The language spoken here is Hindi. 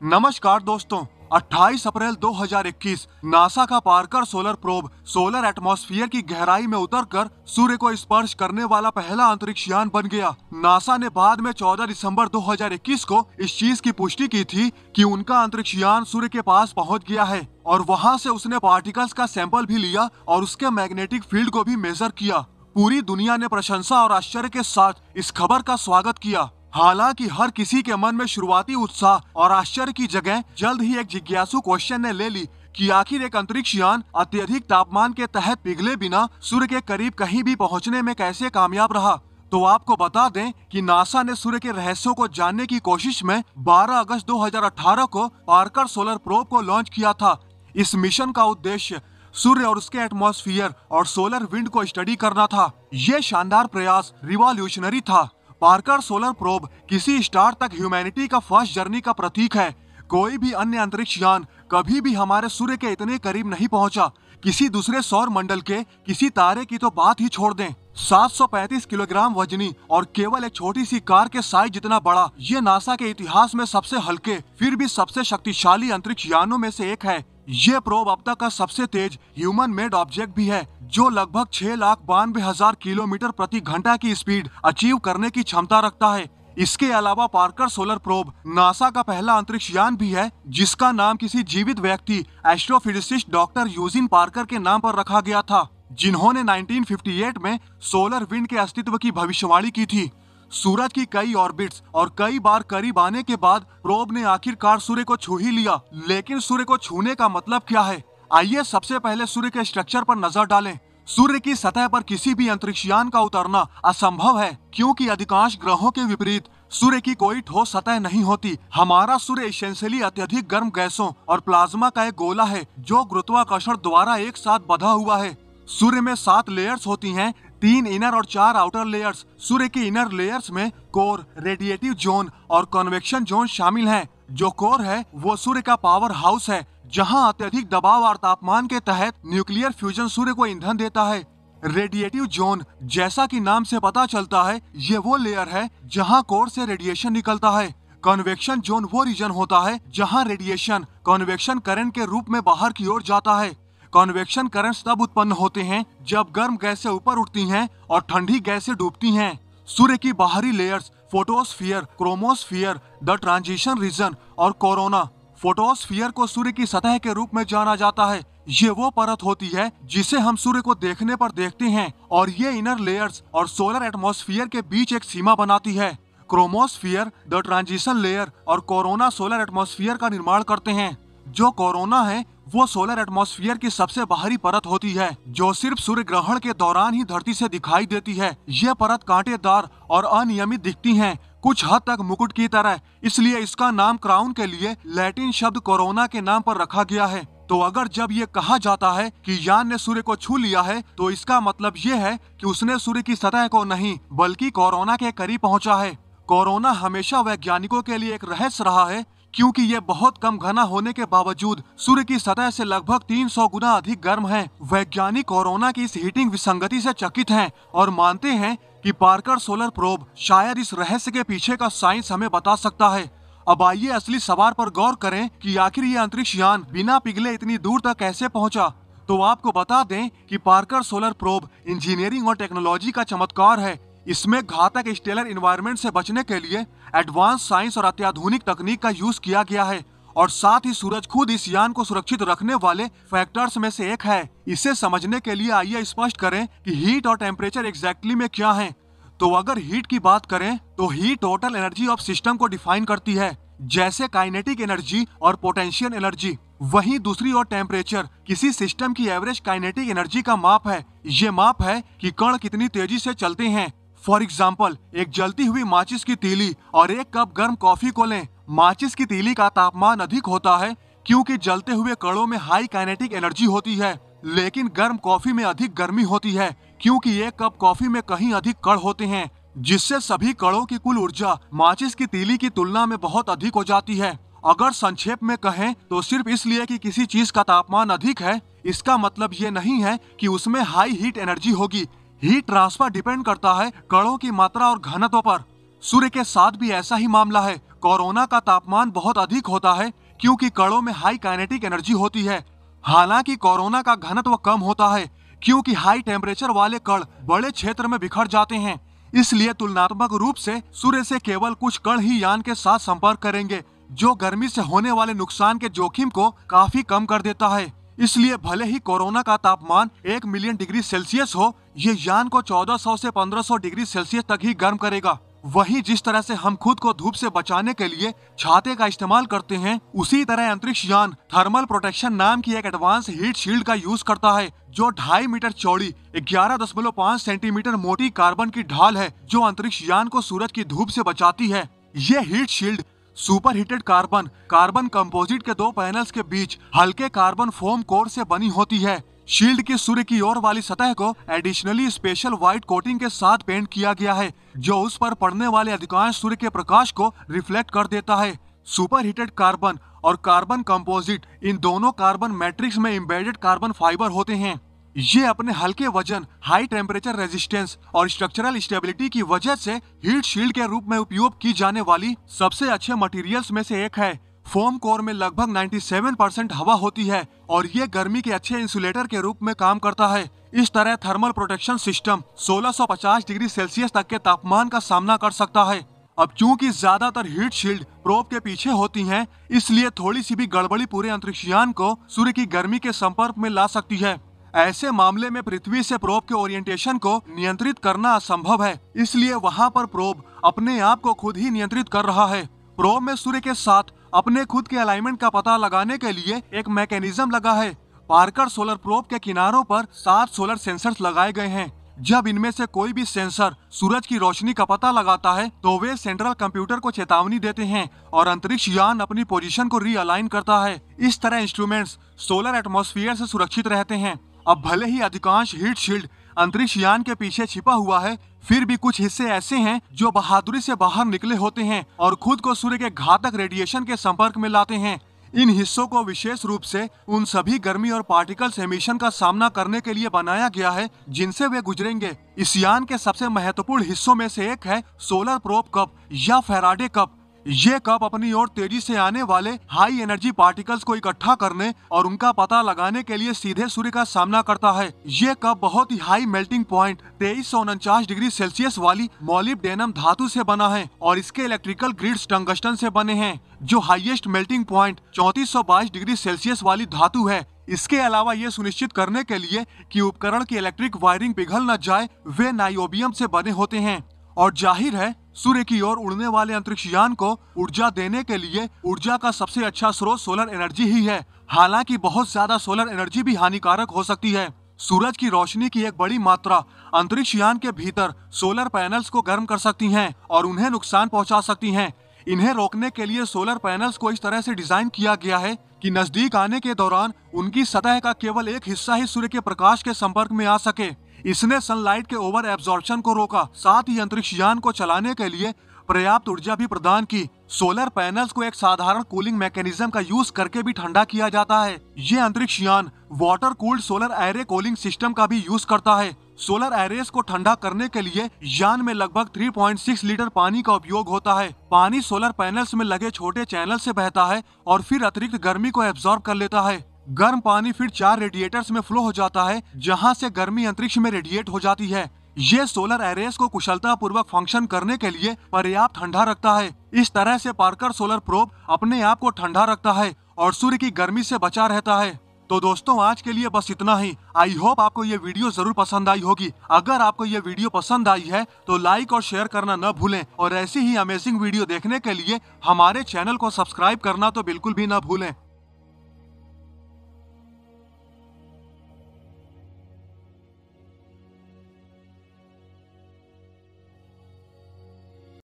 नमस्कार दोस्तों। 28 अप्रैल 2021 नासा का Parker solar probe solar atmosphere की गहराई में उतरकर सूर्य को स्पर्श करने वाला पहला अंतरिक्ष यान बन गया। नासा ने बाद में 14 दिसंबर 2021 को इस चीज की पुष्टि की थी कि उनका अंतरिक्ष यान सूर्य के पास पहुंच गया है और वहां से उसने पार्टिकल्स का सैंपल भी लिया और उसके मैग्नेटिक फील्ड को भी मेजर किया। पूरी दुनिया ने प्रशंसा और आश्चर्य के साथ इस खबर का स्वागत किया। हालांकि हर किसी के मन में शुरुआती उत्साह और आश्चर्य की जगह जल्द ही एक जिज्ञासु क्वेश्चन ने ले ली कि आखिर एक अंतरिक्ष यान अत्यधिक तापमान के तहत पिघले बिना सूर्य के करीब कहीं भी पहुंचने में कैसे कामयाब रहा। तो आपको बता दें कि नासा ने सूर्य के रहस्यों को जानने की कोशिश में 12 अगस्त 2018 को पार्कर सोलर प्रोब को लॉन्च किया था। इस मिशन का उद्देश्य सूर्य और उसके एटमॉस्फेयर और सोलर विंड को स्टडी करना था। ये शानदार प्रयास रिवॉल्यूशनरी था। पार्कर सोलर प्रोब किसी स्टार तक ह्यूमैनिटी का फर्स्ट जर्नी का प्रतीक है। कोई भी अन्य अंतरिक्ष यान कभी भी हमारे सूर्य के इतने करीब नहीं पहुंचा। किसी दूसरे सौर मंडल के किसी तारे की तो बात ही छोड़ दें। 735 किलोग्राम वजनी और केवल एक छोटी सी कार के साइज जितना बड़ा, ये नासा के इतिहास में सबसे हल्के फिर भी सबसे शक्तिशाली अंतरिक्ष यानों में से एक है। ये प्रोब अब तक का सबसे तेज ह्यूमन मेड ऑब्जेक्ट भी है, जो लगभग 6,92,000 किलोमीटर प्रति घंटा की स्पीड अचीव करने की क्षमता रखता है। इसके अलावा पार्कर सोलर प्रोब नासा का पहला अंतरिक्ष यान भी है जिसका नाम किसी जीवित व्यक्ति एस्ट्रोफिजिसिस्ट डॉक्टर यूजिन पार्कर के नाम पर रखा गया था, जिन्होंने 1958 में सोलर विंड के अस्तित्व की भविष्यवाणी की थी। सूरज की कई ऑर्बिट्स और कई बार करीब आने के बाद प्रोब ने आखिरकार सूर्य को छू ही लिया। लेकिन सूर्य को छूने का मतलब क्या है? आइए सबसे पहले सूर्य के स्ट्रक्चर पर नजर डालें। सूर्य की सतह पर किसी भी अंतरिक्ष यान का उतरना असंभव है, क्योंकि अधिकांश ग्रहों के विपरीत सूर्य की कोई ठोस सतह नहीं होती। हमारा सूर्य एसेंशियली अत्यधिक गर्म गैसों और प्लाज्मा का एक गोला है जो गुरुत्वाकर्षण द्वारा एक साथ बंधा हुआ है। सूर्य में 7 लेयर्स होती हैं, 3 इनर और 4 आउटर लेयर्स। सूर्य की इनर लेयर्स में कोर, रेडिएटिव जोन और कन्वेक्शन जोन शामिल हैं। जो कोर है वो सूर्य का पावर हाउस है, जहां अत्यधिक दबाव और तापमान के तहत न्यूक्लियर फ्यूजन सूर्य को ईंधन देता है। रेडिएटिव जोन, जैसा कि नाम से पता चलता है, ये वो लेयर है जहां कोर से रेडिएशन निकलता है। कन्वेक्शन जोन वो रीजन होता है जहां रेडिएशन कन्वेक्शन करंट के रूप में बाहर की ओर जाता है। कन्वेक्शन करंट्स तब उत्पन्न होते हैं जब गर्म गैसें ऊपर उठती हैं और ठंडी गैसें डूबती हैं। सूर्य की बाहरी layers photosphere, chromosphere, the transition region और कोरोना। फोटोस्फीयर को सूर्य की सतह के रूप में जाना जाता है। ये वो परत होती है जिसे हम सूर्य को देखने पर देखते हैं और ये इनर लेयर्स और सोलर एटमॉस्फेयर के बीच एक सीमा बनाती है। क्रोमोस्फीयर, द ट्रांजिशन लेयर और कोरोना सोलर एटमॉस्फेयर का निर्माण करते हैं। जो कोरोना है वो सोलर एटमॉस्फेयर की सबसे बाहरी परत होती है, जो सिर्फ सूर्य ग्रहण के दौरान ही धरती से दिखाई देती है। यह परत कांटेदार और अनियमित दिखती है, कुछ हद तक मुकुट की तरह। इसलिए इसका नाम क्राउन के लिए लैटिन शब्द कोरोना के नाम पर रखा गया है। तो अगर जब ये कहा जाता है कि यान ने सूर्य को छू लिया है, तो इसका मतलब ये है कि उसने सूर्य की सतह को नहीं बल्कि कोरोना के करीब पहुंचा है। कोरोना हमेशा वैज्ञानिकों के लिए एक रहस्य रहा है, क्योंकि ये बहुत कम घना होने के बावजूद सूर्य की सतह से लगभग 300 गुना अधिक गर्म है। वैज्ञानिक कोरोना की इस हीटिंग विसंगति से चकित हैं और मानते हैं कि पार्कर सोलर प्रोब शायद इस रहस्य के पीछे का साइंस हमें बता सकता है। अब आइए असली सवाल पर गौर करें कि आखिर ये अंतरिक्ष यान बिना पिघले इतनी दूर तक कैसे पहुंचा। तो आपको बता दें कि पार्कर सोलर प्रोब इंजीनियरिंग और टेक्नोलॉजी का चमत्कार है। इसमें घातक स्टेलर एनवायरनमेंट से बचने के लिए एडवांस साइंस और अत्याधुनिक तकनीक का यूज किया गया है और साथ ही सूरज खुद इस यान को सुरक्षित रखने वाले फैक्टर्स में से एक है। इसे समझने के लिए आइए स्पष्ट करें कि हीट और टेम्परेचर एग्जैक्टली में क्या है। तो अगर हीट की बात करें तो heat total energy of system को डिफाइन करती है, जैसे काइनेटिक एनर्जी और पोटेंशियल एनर्जी। वहीं दूसरी ओर टेम्परेचर किसी सिस्टम की एवरेज काइनेटिक एनर्जी का माप है। ये माप है कि कण कितनी तेजी से चलते हैं। फॉर एग्जाम्पल, एक जलती हुई माचिस की तीली और एक कप गर्म कॉफी को लें। माचिस की तीली का तापमान अधिक होता है क्योंकि जलते हुए कणों में हाई काइनेटिक एनर्जी होती है, लेकिन गर्म कॉफी में अधिक गर्मी होती है क्योंकि एक कप कॉफी में कहीं अधिक कण होते हैं, जिससे सभी कणों की कुल ऊर्जा माचिस की तीली की तुलना में बहुत अधिक हो जाती है। अगर संक्षेप में कहें तो सिर्फ इसलिए कि किसी चीज का तापमान अधिक है, इसका मतलब ये नहीं है कि उसमें हाई हीट एनर्जी होगी। हीट ट्रांसफर डिपेंड करता है कणों की मात्रा और घनत्व पर। सूर्य के साथ भी ऐसा ही मामला है। कोरोना का तापमान बहुत अधिक होता है क्योंकि कणों में हाई काइनेटिक एनर्जी होती है। हालांकि कोरोना का घनत्व कम होता है क्योंकि हाई टेम्परेचर वाले कण बड़े क्षेत्र में बिखर जाते हैं। इसलिए तुलनात्मक रूप से सूर्य से केवल कुछ कण ही यान के साथ संपर्क करेंगे, जो गर्मी से होने वाले नुकसान के जोखिम को काफी कम कर देता है। इसलिए भले ही कोरोना का तापमान 1 मिलियन डिग्री सेल्सियस हो, ये यान को 1400 से 1500 डिग्री सेल्सियस तक ही गर्म करेगा। वहीं जिस तरह से हम खुद को धूप से बचाने के लिए छाते का इस्तेमाल करते हैं, उसी तरह अंतरिक्ष यान थर्मल प्रोटेक्शन नाम की एक एडवांस हीट शील्ड का यूज करता है, जो 2.5 मीटर चौड़ी 11.5 सेंटीमीटर मोटी कार्बन की ढाल है, जो अंतरिक्ष यान को सूरज की धूप से बचाती है। ये heat shield super heated carbon composite के 2 पैनल्स के बीच हल्के कार्बन फोम कोर से बनी होती है। शील्ड की सूर्य की ओर वाली सतह को एडिशनली स्पेशल व्हाइट कोटिंग के साथ पेंट किया गया है, जो उस पर पड़ने वाले अधिकांश सूर्य के प्रकाश को रिफ्लेक्ट कर देता है। सुपर हीटेड कार्बन और कार्बन कंपोजिट, इन दोनों कार्बन मैट्रिक्स में एम्बेडेड कार्बन फाइबर होते हैं। ये अपने हल्के वजन, हाई टेम्परेचर रेजिस्टेंस और स्ट्रक्चरल स्टेबिलिटी की वजह से हीट शील्ड के रूप में उपयोग की जाने वाली सबसे अच्छे मटेरियल्स में से एक है। फोम कोर में लगभग 97% हवा होती है और ये गर्मी के अच्छे इंसुलेटर के रूप में काम करता है। इस तरह thermal protection system 1650 degree Celsius तक के तापमान का सामना कर सकता है। अब चूंकि ज्यादातर हीट शील्ड प्रोब के पीछे होती हैं, इसलिए थोड़ी सी भी गड़बड़ी पूरे अंतरिक्ष यान को सूर्य की गर्मी के संपर्क में ला सकती है। ऐसे मामले में पृथ्वी से प्रोब के ओरिएंटेशन को नियंत्रित करना असंभव है, इसलिए वहां पर प्रोब अपने आप को खुद ही नियंत्रित कर रहा है। प्रोब में सूर्य के साथ अपने खुद के अलाइनमेंट का पता लगाने के लिए एक मैकेनिज्म लगा है। पार्कर सोलर प्रोब के किनारों पर 7 सोलर सेंसर्स लगाए गए हैं। जब इनमें से कोई भी सेंसर सूरज की रोशनी का पता लगाता है, तो वे सेंट्रल कंप्यूटर को चेतावनी देते हैं और अंतरिक्ष यान अपनी पोजीशन को रीअलाइन करता है। इस तरह इंस्ट्रूमेंट्स सोलर एटमॉस्फेयर से सुरक्षित रहते हैं। अब भले ही अधिकांश हीट शील्ड अंतरिक्ष यान के पीछे छिपा हुआ है, फिर भी कुछ हिस्से ऐसे हैं जो बहादुरी से बाहर निकले होते हैं और खुद को सूर्य के घातक रेडिएशन के संपर्क में लाते हैं। इन हिस्सों को विशेष रूप से उन सभी गर्मी और पार्टिकल्स एमिशन का सामना करने के लिए बनाया गया है जिनसे वे गुजरेंगे। इस यान के सबसे महत्वपूर्ण हिस्सों में से एक है सोलर प्रोब कप या फैराडे कप। ये कप अपनी ओर तेजी से आने वाले हाई एनर्जी पार्टिकल्स को इकट्ठा करने और उनका पता लगाने के लिए सीधे सूर्य का सामना करता है। ये कप बहुत ही high melting point 2349 degree Celsius वाली मोलिब्डेनम धातु से बना है और इसके इलेक्ट्रिकल ग्रिड्स टंगस्टन से बने हैं, जो highest melting point 3422 degree Celsius वाली धातु है। इसके अलावा ये सुनिश्चित करने के लिए कि उपकरण की इलेक्ट्रिक वायरिंग पिघल न जाए, वे नाइओबियम से बने होते हैं। और जाहिर है, सूर्य की ओर उड़ने वाले अंतरिक्ष यान को ऊर्जा देने के लिए ऊर्जा का सबसे अच्छा स्रोत सोलर एनर्जी ही है। हालांकि बहुत ज्यादा सोलर एनर्जी भी हानिकारक हो सकती है। सूरज की रोशनी की एक बड़ी मात्रा अंतरिक्ष यान के भीतर सोलर पैनल्स को गर्म कर सकती हैं और उन्हें नुकसान पहुंचा सकती हैं। इन्हें रोकने के लिए सोलर पैनल्स को इस तरह से डिजाइन किया गया है कि नजदीक आने के दौरान उनकी सतह का केवल एक हिस्सा ही सूर्य के प्रकाश के संपर्क में आ सके। इसने सनलाइट के ओवर एब्जॉर्प्शन को रोका, साथ ही अंतरिक्ष यान को चलाने के लिए पर्याप्त ऊर्जा भी प्रदान की। सोलर पैनल्स को एक साधारण कूलिंग मैकेनिज्म का यूज करके भी ठंडा किया जाता है। ये अंतरिक्ष यान water cooled solar array cooling system का भी यूज करता है। सोलर एरेस को ठंडा करने के लिए यान में लगभग 3.6 लीटर पानी का उपयोग होता है। पानी सोलर पैनल्स में लगे छोटे चैनल से बहता है और फिर अतिरिक्त गर्मी को एब्जॉर्ब कर लेता है। गर्म पानी फिर 4 रेडिएटर्स में फ्लो हो जाता है, जहां से गर्मी अंतरिक्ष में रेडिएट हो जाती है। ये सोलर एरेस को कुशलता पूर्वक फंक्शन करने के लिए पर्याप्त ठंडा रखता है। इस तरह से पार्कर सोलर प्रोब अपने आप को ठंडा रखता है और सूर्य की गर्मी से बचा रहता है। तो दोस्तों, आज के लिए बस इतना ही। आई होप आपको ये वीडियो जरूर पसंद आई होगी। अगर आपको ये वीडियो पसंद आई है तो लाइक और शेयर करना न भूलें और ऐसी ही अमेजिंग वीडियो देखने के लिए हमारे चैनल को सब्सक्राइब करना तो बिल्कुल भी न भूलें।